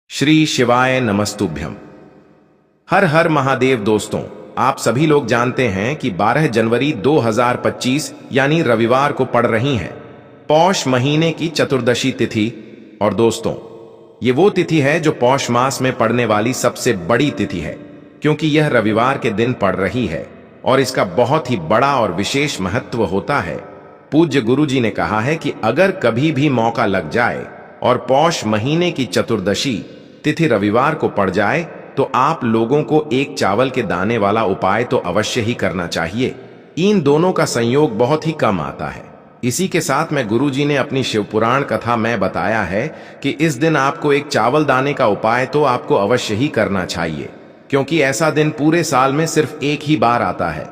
श्री शिवाय नमस्तुभ्यम। हर हर महादेव। दोस्तों, आप सभी लोग जानते हैं कि 12 जनवरी 2025 यानी रविवार को पड़ रही है पौष महीने की चतुर्दशी तिथि। और दोस्तों, ये वो तिथि है जो पौष मास में पड़ने वाली सबसे बड़ी तिथि है, क्योंकि यह रविवार के दिन पड़ रही है और इसका बहुत ही बड़ा और विशेष महत्व होता है। पूज्य गुरु जी ने कहा है कि अगर कभी भी मौका लग जाए और पौष महीने की चतुर्दशी तिथि रविवार को पड़ जाए तो आप लोगों को एक चावल के दाने वाला उपाय तो अवश्य ही करना चाहिए। इन दोनों का संयोग बहुत ही कम आता है। इसी के साथ में गुरु जी ने अपनी शिवपुराण कथा में बताया है कि इस दिन आपको एक चावल दाने का उपाय तो आपको अवश्य ही करना चाहिए, क्योंकि ऐसा दिन पूरे साल में सिर्फ एक ही बार आता है।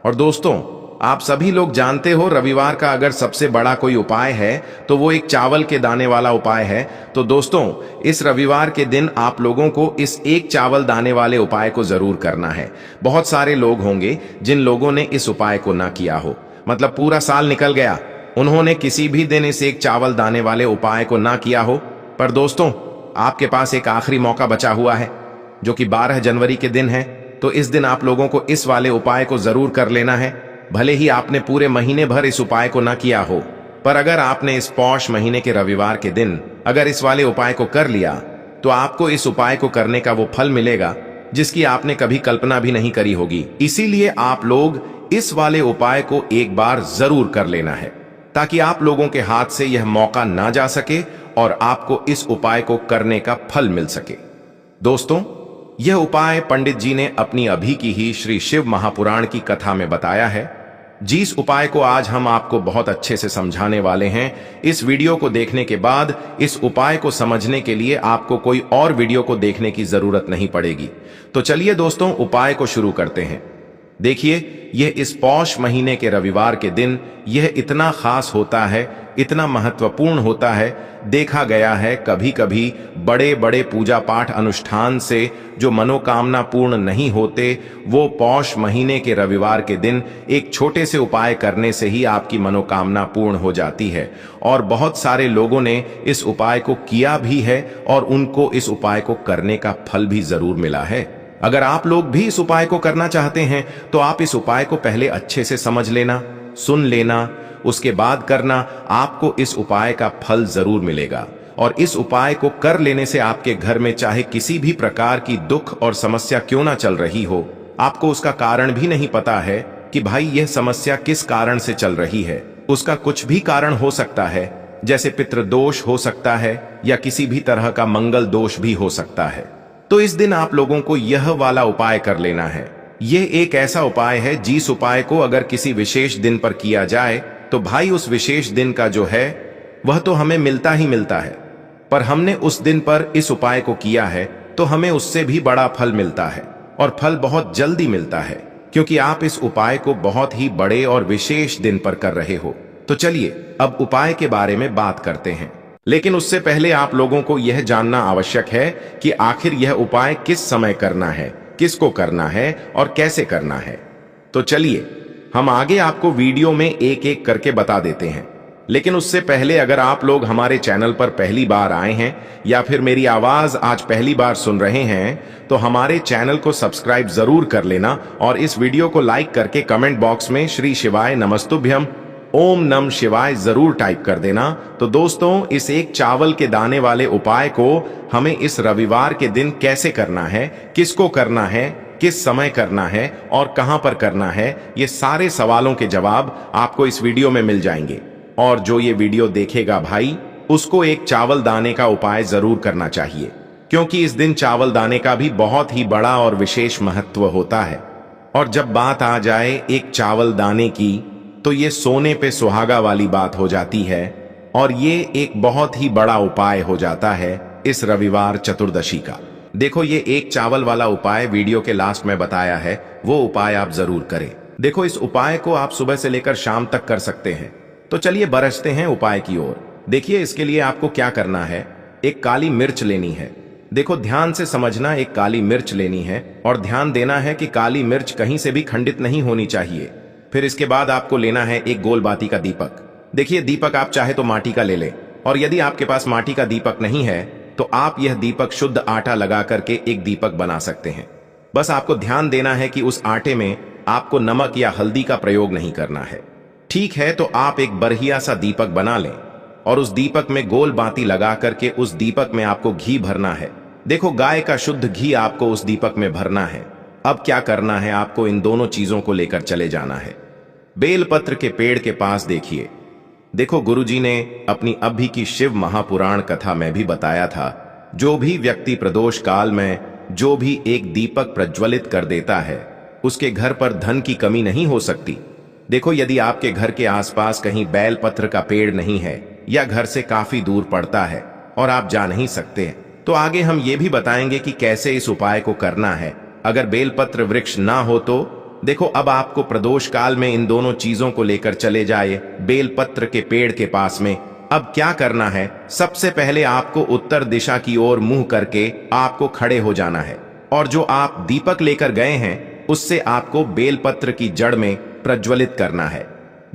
और दोस्तों, आप सभी लोग जानते हो, रविवार का अगर सबसे बड़ा कोई उपाय है तो वो एक चावल के दाने वाला उपाय है। तो दोस्तों, इस रविवार के दिन आप लोगों को इस एक चावल दाने वाले उपाय को जरूर करना है। बहुत सारे लोग होंगे जिन लोगों ने इस उपाय को ना किया हो, मतलब पूरा साल निकल गया, उन्होंने किसी भी दिन इस एक चावल दाने वाले उपाय को ना किया हो। पर दोस्तों, आपके पास एक आखिरी मौका बचा हुआ है, जो कि 12 जनवरी के दिन है। तो इस दिन आप लोगों को इस वाले उपाय को जरूर कर लेना है। भले ही आपने पूरे महीने भर इस उपाय को ना किया हो, पर अगर आपने इस पौष महीने के रविवार के दिन अगर इस वाले उपाय को कर लिया तो आपको इस उपाय को करने का वो फल मिलेगा जिसकी आपने कभी कल्पना भी नहीं करी होगी। इसीलिए आप लोग इस वाले उपाय को एक बार जरूर कर लेना है, ताकि आप लोगों के हाथ से यह मौका ना जा सके और आपको इस उपाय को करने का फल मिल सके। दोस्तों, यह उपाय पंडित जी ने अपनी अभी की ही श्री शिव महापुराण की कथा में बताया है। जिस उपाय को आज हम आपको बहुत अच्छे से समझाने वाले हैं, इस वीडियो को देखने के बाद इस उपाय को समझने के लिए आपको कोई और वीडियो को देखने की जरूरत नहीं पड़ेगी। तो चलिए दोस्तों, उपाय को शुरू करते हैं। देखिए, यह इस पौष महीने के रविवार के दिन यह इतना खास होता है, इतना महत्वपूर्ण होता है। देखा गया है कभी कभी बड़े बड़े पूजा पाठ अनुष्ठान से जो मनोकामना पूर्ण नहीं होते, वो पौष महीने के रविवार के दिन एक छोटे से उपाय करने से ही आपकी मनोकामना पूर्ण हो जाती है। और बहुत सारे लोगों ने इस उपाय को किया भी है और उनको इस उपाय को करने का फल भी जरूर मिला है। अगर आप लोग भी इस उपाय को करना चाहते हैं तो आप इस उपाय को पहले अच्छे से समझ लेना, सुन लेना, उसके बाद करना। आपको इस उपाय का फल जरूर मिलेगा। और इस उपाय को कर लेने से आपके घर में चाहे किसी भी प्रकार की दुख और समस्या क्यों ना चल रही हो, आपको उसका कारण भी नहीं पता है कि भाई यह समस्या किस कारण से चल रही है। उसका कुछ भी कारण हो सकता है, जैसे पितृदोष हो सकता है या किसी भी तरह का मंगल दोष भी हो सकता है। तो इस दिन आप लोगों को यह वाला उपाय कर लेना है। यह एक ऐसा उपाय है जिस उपाय को अगर किसी विशेष दिन पर किया जाए तो भाई उस विशेष दिन का जो है वह तो हमें मिलता ही मिलता है, पर हमने उस दिन पर इस उपाय को किया है तो हमें उससे भी बड़ा फल मिलता है, और फल बहुत जल्दी मिलता है, क्योंकि आप इस उपाय को बहुत ही बड़े और विशेष दिन पर कर रहे हो। तो चलिए अब उपाय के बारे में बात करते हैं। लेकिन उससे पहले आप लोगों को यह जानना आवश्यक है कि आखिर यह उपाय किस समय करना है, किसको करना है और कैसे करना है। तो चलिए हम आगे आपको वीडियो में एक एक करके बता देते हैं। लेकिन उससे पहले अगर आप लोग हमारे चैनल पर पहली बार आए हैं या फिर मेरी आवाज आज पहली बार सुन रहे हैं तो हमारे चैनल को सब्सक्राइब जरूर कर लेना और इस वीडियो को लाइक करके कमेंट बॉक्स में श्री शिवाय नमस्तुभ्यम ओम नम शिवाय जरूर टाइप कर देना। तो दोस्तों, इस एक चावल के दाने वाले उपाय को हमें इस रविवार के दिन कैसे करना है, किसको करना है, किस समय करना है और कहां पर करना है, ये सारे सवालों के जवाब आपको इस वीडियो में मिल जाएंगे। और जो ये वीडियो देखेगा भाई, उसको एक चावल दाने का उपाय जरूर करना चाहिए, क्योंकि इस दिन चावल दाने का भी बहुत ही बड़ा और विशेष महत्व होता है। और जब बात आ जाए एक चावल दाने की, तो ये सोने पे सुहागा वाली बात हो जाती है और ये एक बहुत ही बड़ा उपाय हो जाता है इस रविवार चतुर्दशी का। देखो, ये एक चावल वाला उपाय वीडियो के लास्ट में बताया है, वो उपाय आप जरूर करें। देखो, इस उपाय को आप सुबह से लेकर शाम तक कर सकते हैं। तो चलिए बरसते हैं उपाय की ओर। देखिए, इसके लिए आपको क्या करना है, एक काली मिर्च लेनी है। देखो, ध्यान से समझना, एक काली मिर्च लेनी है और ध्यान देना है कि काली मिर्च कहीं से भी खंडित नहीं होनी चाहिए। फिर इसके बाद आपको लेना है एक गोल बाती का दीपक। देखिए, दीपक आप चाहे तो माटी का ले ले, और यदि आपके पास माटी का दीपक नहीं है तो आप यह दीपक शुद्ध आटा लगा करके एक दीपक बना सकते हैं। बस आपको ध्यान देना है कि उस आटे में आपको नमक या हल्दी का प्रयोग नहीं करना है। ठीक है, तो आप एक बढ़िया सा दीपक बना लें और उस दीपक में गोल बाती लगा करके उस दीपक में आपको घी भरना है। देखो, गाय का शुद्ध घी आपको उस दीपक में भरना है। अब क्या करना है, आपको इन दोनों चीजों को लेकर चले जाना है। बेलपत्र के पेड़ के पास देखिए। देखो, गुरुजी ने अपनी अभी की शिव महापुराण कथा में भी बताया था, जो भी व्यक्ति प्रदोष काल में जो भी एक दीपक प्रज्वलित कर देता है, उसके घर पर धन की कमी नहीं हो सकती। देखो, यदि आपके घर के आसपास कहीं बेलपत्र का पेड़ नहीं है या घर से काफी दूर पड़ता है और आप जा नहीं सकते, तो आगे हम ये भी बताएंगे कि कैसे इस उपाय को करना है। अगर बेलपत्र वृक्ष ना हो तो देखो, अब आपको प्रदोष काल में इन दोनों चीजों को लेकर चले जाए बेलपत्र के पेड़ के पास में। अब क्या करना है, सबसे पहले आपको उत्तर दिशा की ओर मुंह करके आपको खड़े हो जाना है और जो आप दीपक लेकर गए हैं उससे आपको बेलपत्र की जड़ में प्रज्वलित करना है।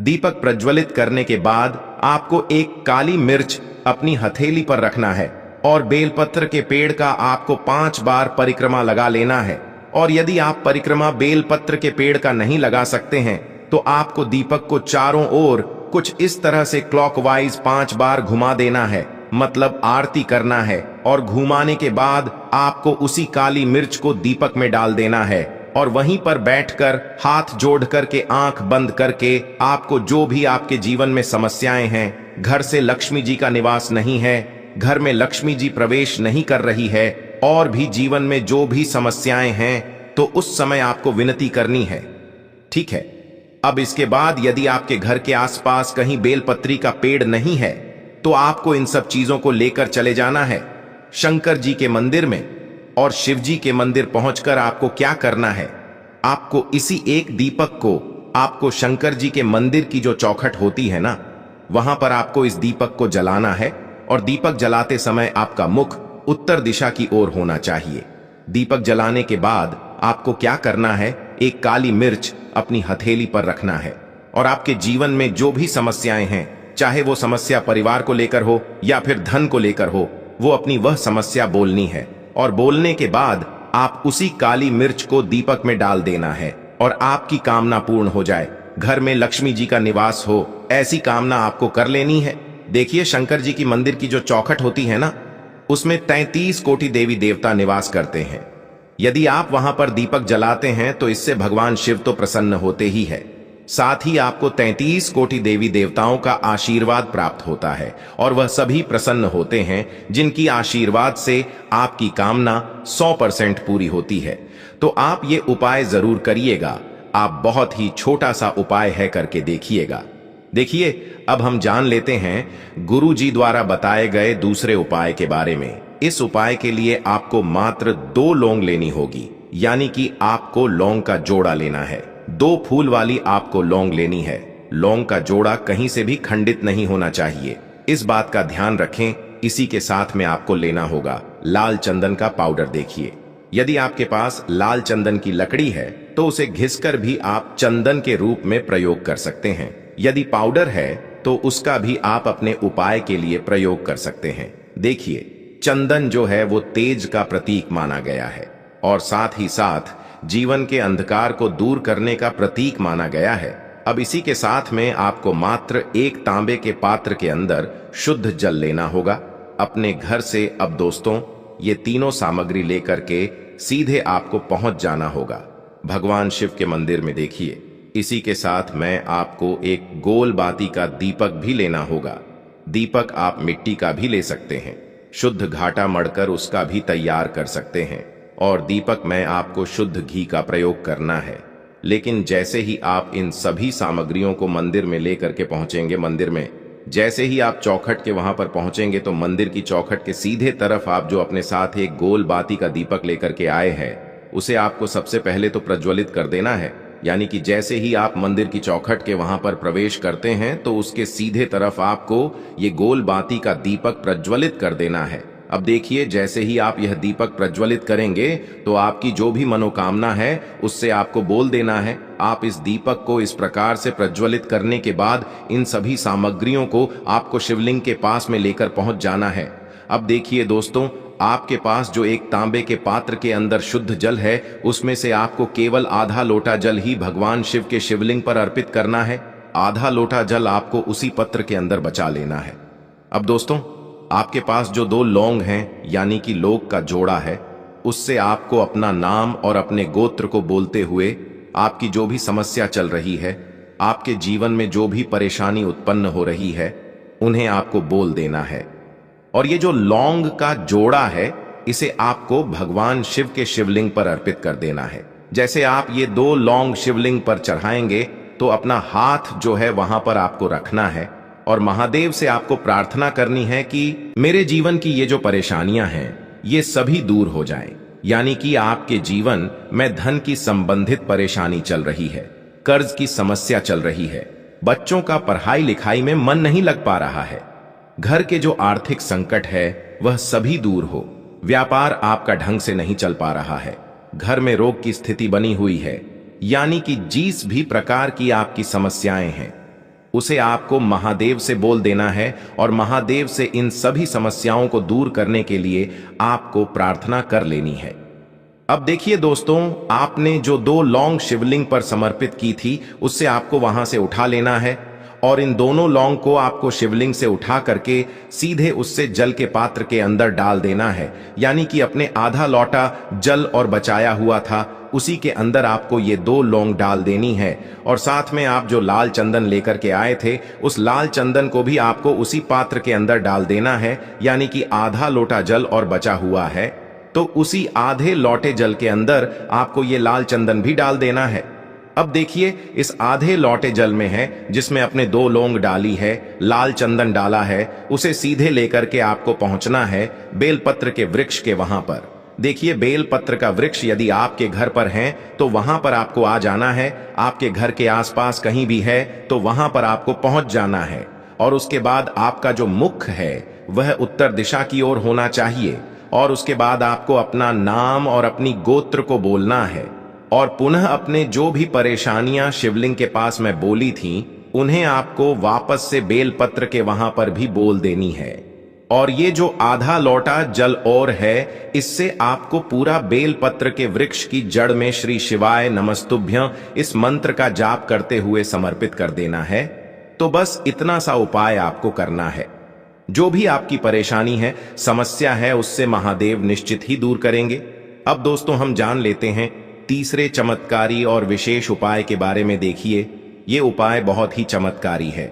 दीपक प्रज्वलित करने के बाद आपको एक काली मिर्च अपनी हथेली पर रखना है और बेलपत्र के पेड़ का आपको 5 बार परिक्रमा लगा लेना है। और यदि आप परिक्रमा बेलपत्र के पेड़ का नहीं लगा सकते हैं तो आपको दीपक को चारों ओर कुछ इस तरह से क्लॉकवाइज 5 बार घुमा देना है, मतलब आरती करना है। और घुमाने के बाद आपको उसी काली मिर्च को दीपक में डाल देना है और वहीं पर बैठकर हाथ जोड़ करके आंख बंद करके आपको जो भी आपके जीवन में समस्याएं हैं, घर से लक्ष्मी जी का निवास नहीं है, घर में लक्ष्मी जी प्रवेश नहीं कर रही है, और भी जीवन में जो भी समस्याएं हैं, तो उस समय आपको विनती करनी है। ठीक है, अब इसके बाद यदि आपके घर के आसपास कहीं बेलपत्री का पेड़ नहीं है तो आपको इन सब चीजों को लेकर चले जाना है शंकर जी के मंदिर में। और शिव जी के मंदिर पहुंचकर आपको क्या करना है, आपको इसी एक दीपक को आपको शंकर जी के मंदिर की जो चौखट होती है ना, वहां पर आपको इस दीपक को जलाना है। और दीपक जलाते समय आपका मुख उत्तर दिशा की ओर होना चाहिए। दीपक जलाने के बाद आपको क्या करना है, एक काली मिर्च अपनी हथेली पर रखना है और आपके जीवन में जो भी समस्याएं हैं, चाहे वो समस्या परिवार को लेकर हो या फिर धन को लेकर हो, वो अपनी वह समस्या बोलनी है। और बोलने के बाद आप उसी काली मिर्च को दीपक में डाल देना है और आपकी कामना पूर्ण हो जाए, घर में लक्ष्मी जी का निवास हो, ऐसी कामना आपको कर लेनी है। देखिए, शंकर जी की मंदिर की जो चौखट होती है ना, उसमें 33 कोटि देवी देवता निवास करते हैं। यदि आप वहां पर दीपक जलाते हैं तो इससे भगवान शिव तो प्रसन्न होते ही है, साथ ही आपको 33 कोटि देवी देवताओं का आशीर्वाद प्राप्त होता है और वह सभी प्रसन्न होते हैं जिनकी आशीर्वाद से आपकी कामना 100% पूरी होती है। तो आप ये उपाय जरूर करिएगा। आप बहुत ही छोटा सा उपाय है, करके देखिएगा। देखिए, अब हम जान लेते हैं गुरु जी द्वारा बताए गए दूसरे उपाय के बारे में। इस उपाय के लिए आपको मात्र 2 लौंग लेनी होगी, यानी कि आपको लौंग का जोड़ा लेना है। 2 फूल वाली आपको लौंग लेनी है। लौंग का जोड़ा कहीं से भी खंडित नहीं होना चाहिए, इस बात का ध्यान रखें। इसी के साथ में आपको लेना होगा लाल चंदन का पाउडर। देखिए, यदि आपके पास लाल चंदन की लकड़ी है तो उसे घिसकर भी आप चंदन के रूप में प्रयोग कर सकते हैं। यदि पाउडर है तो उसका भी आप अपने उपाय के लिए प्रयोग कर सकते हैं। देखिए, चंदन जो है वो तेज का प्रतीक माना गया है और साथ ही साथ जीवन के अंधकार को दूर करने का प्रतीक माना गया है। अब इसी के साथ में आपको मात्र 1 तांबे के पात्र के अंदर शुद्ध जल लेना होगा अपने घर से। अब दोस्तों, ये तीनों सामग्री लेकर के सीधे आपको पहुंच जाना होगा भगवान शिव के मंदिर में। देखिए, इसी के साथ में आपको एक गोल बाती का दीपक भी लेना होगा। दीपक आप मिट्टी का भी ले सकते हैं, शुद्ध घाटा मढ़कर उसका भी तैयार कर सकते हैं। और दीपक में आपको शुद्ध घी का प्रयोग करना है। लेकिन जैसे ही आप इन सभी सामग्रियों को मंदिर में लेकर के पहुंचेंगे, मंदिर में जैसे ही आप चौखट के वहां पर पहुंचेंगे तो मंदिर की चौखट के सीधे तरफ आप जो अपने साथ एक गोल बाती का दीपक लेकर के आए हैं, उसे आपको सबसे पहले तो प्रज्वलित कर देना है। यानी कि जैसे ही आप मंदिर की चौखट के वहां पर प्रवेश करते हैं तो उसके सीधे तरफ आपको ये गोल बाती का दीपक प्रज्वलित कर देना है। अब देखिए, जैसे ही आप यह दीपक प्रज्वलित करेंगे तो आपकी जो भी मनोकामना है उससे आपको बोल देना है। आप इस दीपक को इस प्रकार से प्रज्वलित करने के बाद इन सभी सामग्रियों को आपको शिवलिंग के पास में लेकर पहुंच जाना है। अब देखिए दोस्तों, आपके पास जो एक तांबे के पात्र के अंदर शुद्ध जल है, उसमें से आपको केवल आधा लोटा जल ही भगवान शिव के शिवलिंग पर अर्पित करना है। आधा लोटा जल आपको उसी पत्र के अंदर बचा लेना है। अब दोस्तों, आपके पास जो 2 लौंग हैं, यानी कि लोग का जोड़ा है, उससे आपको अपना नाम और अपने गोत्र को बोलते हुए आपकी जो भी समस्या चल रही है, आपके जीवन में जो भी परेशानी उत्पन्न हो रही है, उन्हें आपको बोल देना है। और ये जो लौंग का जोड़ा है, इसे आपको भगवान शिव के शिवलिंग पर अर्पित कर देना है। जैसे आप ये 2 लौंग शिवलिंग पर चढ़ाएंगे तो अपना हाथ जो है वहां पर आपको रखना है और महादेव से आपको प्रार्थना करनी है कि मेरे जीवन की ये जो परेशानियां हैं, ये सभी दूर हो जाएं। यानी कि आपके जीवन में धन की संबंधित परेशानी चल रही है, कर्ज की समस्या चल रही है, बच्चों का पढ़ाई लिखाई में मन नहीं लग पा रहा है, घर के जो आर्थिक संकट है वह सभी दूर हो, व्यापार आपका ढंग से नहीं चल पा रहा है, घर में रोग की स्थिति बनी हुई है, यानी कि जिस भी प्रकार की आपकी समस्याएं हैं, उसे आपको महादेव से बोल देना है और महादेव से इन सभी समस्याओं को दूर करने के लिए आपको प्रार्थना कर लेनी है। अब देखिए दोस्तों, आपने जो 2 लौंग शिवलिंग पर समर्पित की थी, उससे आपको वहां से उठा लेना है और इन दोनों लौंग को आपको शिवलिंग से उठा करके सीधे उससे जल के पात्र के अंदर डाल देना है। यानी कि अपने आधा लोटा जल और बचाया हुआ था, उसी के अंदर आपको ये 2 लौंग डाल देनी है। और साथ में आप जो लाल चंदन लेकर के आए थे, उस लाल चंदन को भी आपको उसी पात्र के अंदर डाल देना है। यानी कि आधा लोटा जल और बचा हुआ है, तो उसी आधे लोटे जल के अंदर आपको ये लाल चंदन भी डाल देना है। अब देखिए, इस आधे लोटे जल में है, जिसमें अपने 2 लौंग डाली है, लाल चंदन डाला है, उसे सीधे लेकर के आपको पहुंचना है बेलपत्र के वृक्ष के वहां पर। देखिए, बेलपत्र का वृक्ष यदि आपके घर पर है तो वहां पर आपको आ जाना है। आपके घर के आसपास कहीं भी है तो वहां पर आपको पहुंच जाना है। और उसके बाद आपका जो मुख है वह उत्तर दिशा की ओर होना चाहिए। और उसके बाद आपको अपना नाम और अपनी गोत्र को बोलना है और पुनः अपने जो भी परेशानियां शिवलिंग के पास में बोली थीं, उन्हें आपको वापस से बेलपत्र के वहां पर भी बोल देनी है। और ये जो आधा लोटा जल और है, इससे आपको पूरा बेलपत्र के वृक्ष की जड़ में श्री शिवाय नमस्तुभ्यं इस मंत्र का जाप करते हुए समर्पित कर देना है। तो बस इतना सा उपाय आपको करना है। जो भी आपकी परेशानी है, समस्या है, उससे महादेव निश्चित ही दूर करेंगे। अब दोस्तों, हम जान लेते हैं तीसरे चमत्कारी और विशेष उपाय के बारे में। देखिए, ये उपाय बहुत ही चमत्कारी है,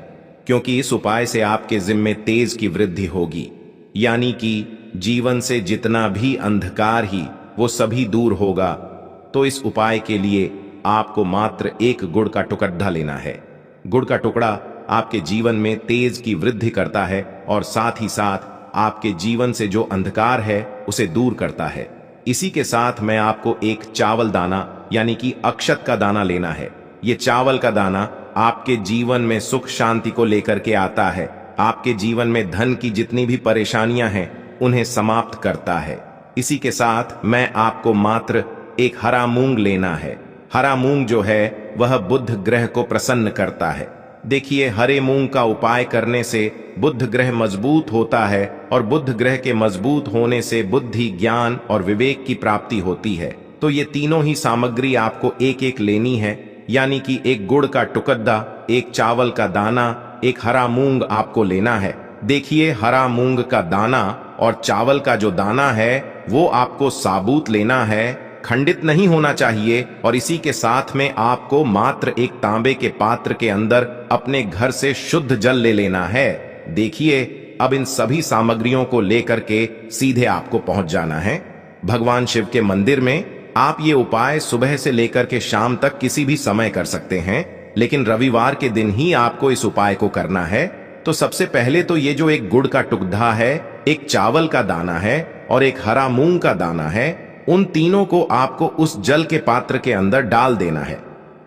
क्योंकि इस उपाय से आपके जिम्मे तेज की वृद्धि होगी। यानी कि जीवन से जितना भी अंधकार ही वो सभी दूर होगा। तो इस उपाय के लिए आपको मात्र 1 गुड़ का टुकड़ा लेना है। गुड़ का टुकड़ा आपके जीवन में तेज की वृद्धि करता है और साथ ही साथ आपके जीवन से जो अंधकार है उसे दूर करता है। इसी के साथ मैं आपको एक चावल दाना यानी कि अक्षत का दाना लेना है। ये चावल का दाना आपके जीवन में सुख शांति को लेकर के आता है। आपके जीवन में धन की जितनी भी परेशानियां हैं उन्हें समाप्त करता है। इसी के साथ मैं आपको मात्र एक हरा मूंग लेना है। हरा मूंग जो है वह बुध ग्रह को प्रसन्न करता है। देखिए, हरे मूंग का उपाय करने से बुध ग्रह मजबूत होता है और बुध ग्रह के मजबूत होने से बुद्धि, ज्ञान और विवेक की प्राप्ति होती है। तो ये तीनों ही सामग्री आपको एक एक लेनी है। यानी कि 1 गुड़ का टुकड़ा, 1 चावल का दाना, 1 हरा मूंग आपको लेना है। देखिए, हरा मूंग का दाना और चावल का जो दाना है वो आपको साबुत लेना है, खंडित नहीं होना चाहिए। और इसी के साथ में आपको मात्र 1 तांबे के पात्र के अंदर अपने घर से शुद्ध जल ले लेना है। देखिए, अब इन सभी सामग्रियों को लेकर के सीधे आपको पहुंच जाना है भगवान शिव के मंदिर में। आप ये उपाय सुबह से लेकर के शाम तक किसी भी समय कर सकते हैं, लेकिन रविवार के दिन ही आपको इस उपाय को करना है। तो सबसे पहले तो ये जो 1 गुड़ का टुकड़ा है, 1 चावल का दाना है और 1 हरा मूंग का दाना है, उन तीनों को आपको उस जल के पात्र के अंदर डाल देना है।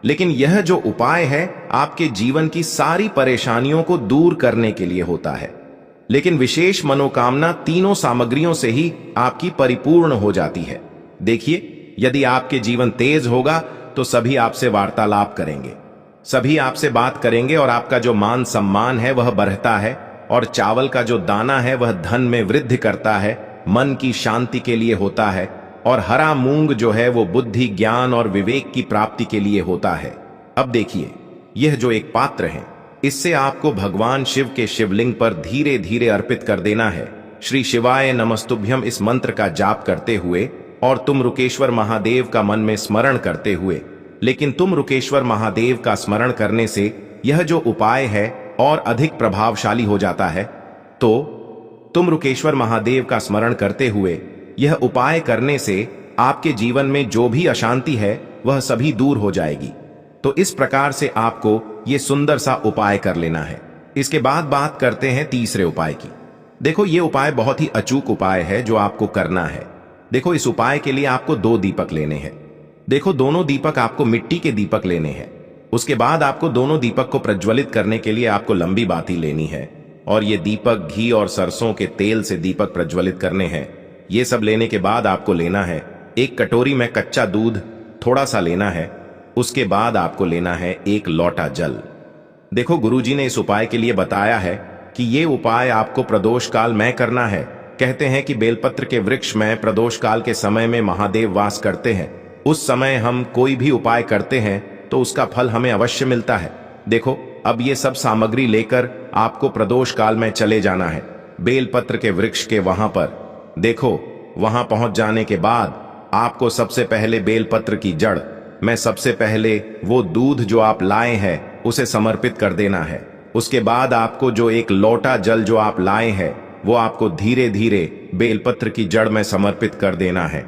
लेकिन यह जो उपाय है आपके जीवन की सारी परेशानियों को दूर करने के लिए होता है। लेकिन विशेष मनोकामना तीनों सामग्रियों से ही आपकी परिपूर्ण हो जाती है। देखिए, यदि आपके जीवन तेज होगा तो सभी आपसे वार्तालाप करेंगे, सभी आपसे बात करेंगे और आपका जो मान सम्मान है वह बढ़ता है। और चावल का जो दाना है वह धन में वृद्धि करता है। मन की शांति के लिए होता है, और हरा मूंग जो है वो बुद्धि, ज्ञान और विवेक की प्राप्ति के लिए होता है। अब देखिए, यह जो एक पात्र है, इससे आपको भगवान शिव के शिवलिंग पर धीरे धीरे अर्पित कर देना है। श्री शिवाय नमस्तुभ्यम इस मंत्र का जाप करते हुए और तुम रुकेश्वर महादेव का मन में स्मरण करते हुए। लेकिन तुम रुकेश्वर महादेव का स्मरण करने से यह जो उपाय है और अधिक प्रभावशाली हो जाता है। तो तुम रुकेश्वर महादेव का स्मरण करते हुए यह उपाय करने से आपके जीवन में जो भी अशांति है वह सभी दूर हो जाएगी। तो इस प्रकार से आपको ये सुंदर सा उपाय कर लेना है। इसके बाद बात करते हैं तीसरे उपाय की। देखो, ये उपाय बहुत ही अचूक उपाय है जो आपको करना है। देखो, इस उपाय के लिए आपको 2 दीपक लेने हैं। देखो, दोनों दीपक आपको मिट्टी के दीपक लेने हैं। उसके बाद आपको दोनों दीपक को प्रज्वलित करने के लिए आपको लंबी बाती लेनी है, और ये दीपक घी और सरसों के तेल से दीपक प्रज्वलित करने हैं। ये सब लेने के बाद आपको लेना है एक कटोरी में कच्चा दूध थोड़ा सा लेना है। उसके बाद आपको लेना है एक लोटा जल। देखो, गुरुजी ने इस उपाय के लिए बताया है कि ये उपाय आपको प्रदोष काल में करना है। कहते हैं कि बेलपत्र के वृक्ष में प्रदोष काल के समय में महादेव वास करते हैं। उस समय हम कोई भी उपाय करते हैं तो उसका फल हमें अवश्य मिलता है। देखो, अब ये सब सामग्री लेकर आपको प्रदोष काल में चले जाना है बेलपत्र के वृक्ष के वहां पर। देखो, वहां पहुंच जाने के बाद आपको सबसे पहले बेलपत्र की जड़ में सबसे पहले वो दूध जो आप लाए हैं उसे समर्पित कर देना है। उसके बाद आपको जो एक लोटा जल जो आप लाए हैं वो आपको धीरे धीरे बेलपत्र की जड़ में समर्पित कर देना है।